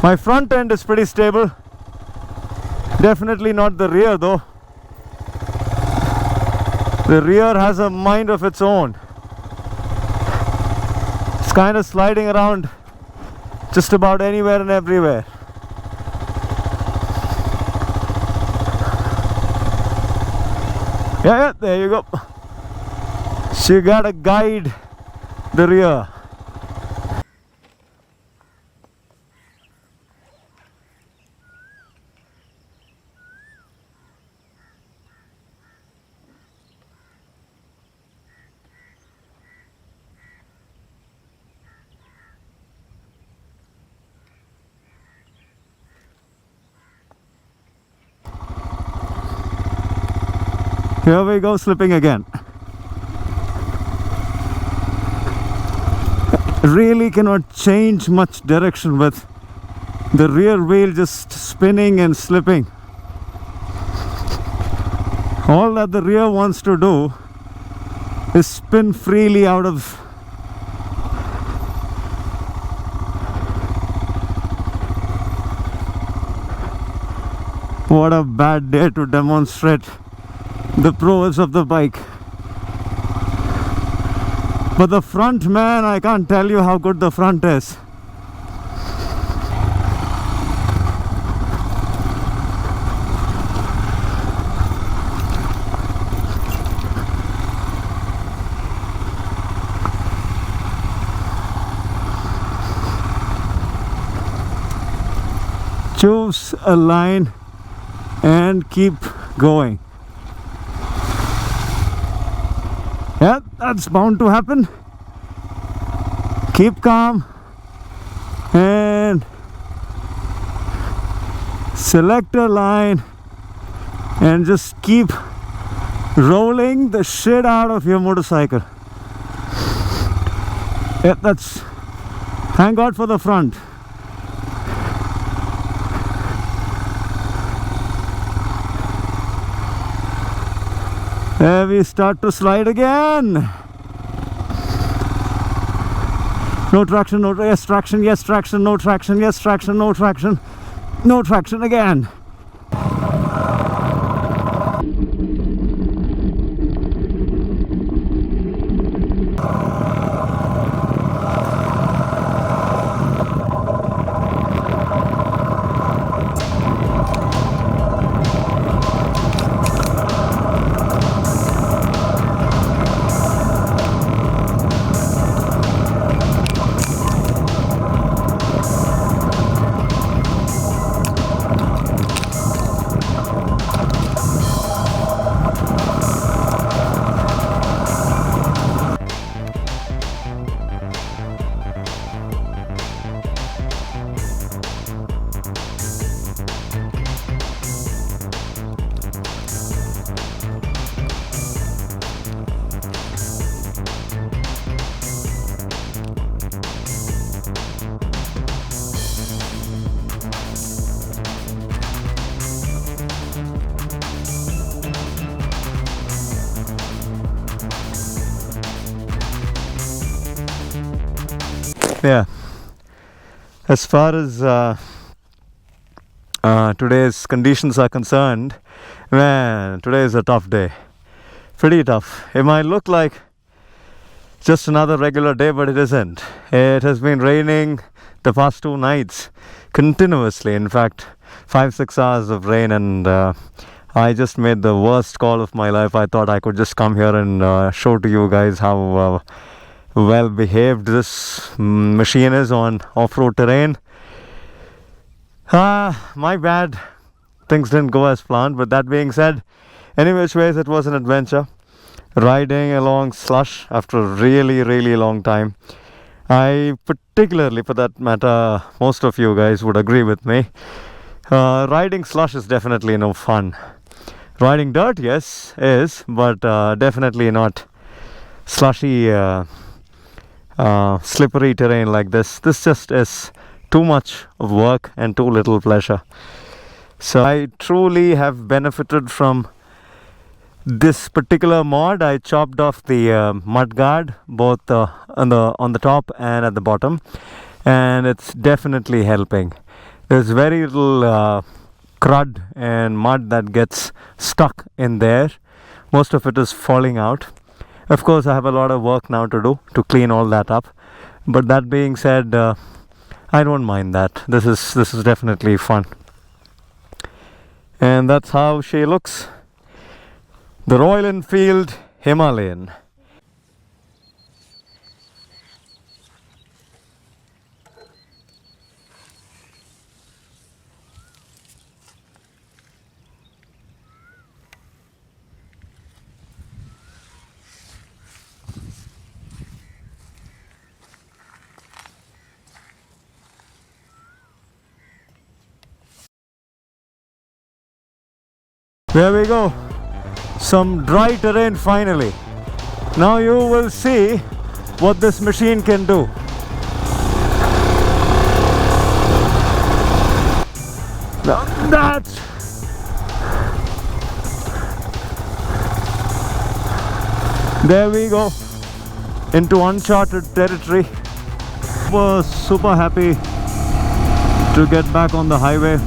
My front end is pretty stable. Definitely not the rear though. The rear has a mind of its own. It's kind of sliding around just about anywhere and everywhere. Yeah, there you go. So you gotta guide the rear. Here we go, slipping again. Really cannot change much direction with the rear wheel just spinning and slipping. All that the rear wants to do is spin freely out of. What a bad day to demonstrate the prowess of the bike. But the front, man, I can't tell you how good the front is. Choose a line and keep going. Yeah, that's bound to happen. Keep calm and select a line and just keep rolling the shit out of your motorcycle. Yeah, that's, thank God for the front. There we start to slide again. No traction, no, yes traction, yes traction, no traction, yes traction, no traction, no traction again. Yeah, as far as today's conditions are concerned, man, today is a tough day. Pretty tough. It might look like just another regular day, but it isn't. It has been raining the past 2 nights continuously. In fact, 5-6 hours of rain, and I just made the worst call of my life. I thought I could just come here and show to you guys how well behaved this machine is on off-road terrain. My bad, things didn't go as planned. But that being said, any which ways, it was an adventure riding along slush after a really long time. I particularly, for that matter, most of you guys would agree with me, riding slush is definitely no fun. Riding dirt, yes, is, but definitely not slushy slippery terrain like this. This just is too much of work and too little pleasure. So I truly have benefited from this particular mod. I chopped off the mud guard both on the top and at the bottom, and it's definitely helping. There's very little crud and mud that gets stuck in there. Most of it is falling out. Of course, I have a lot of work now to do to clean all that up. But that being said, I don't mind that. This is definitely fun. And that's how she looks. The Royal Enfield Himalayan. There we go. Some dry terrain finally. Now you will see what this machine can do. Now that's there we go into uncharted territory. Was super happy to get back on the highway.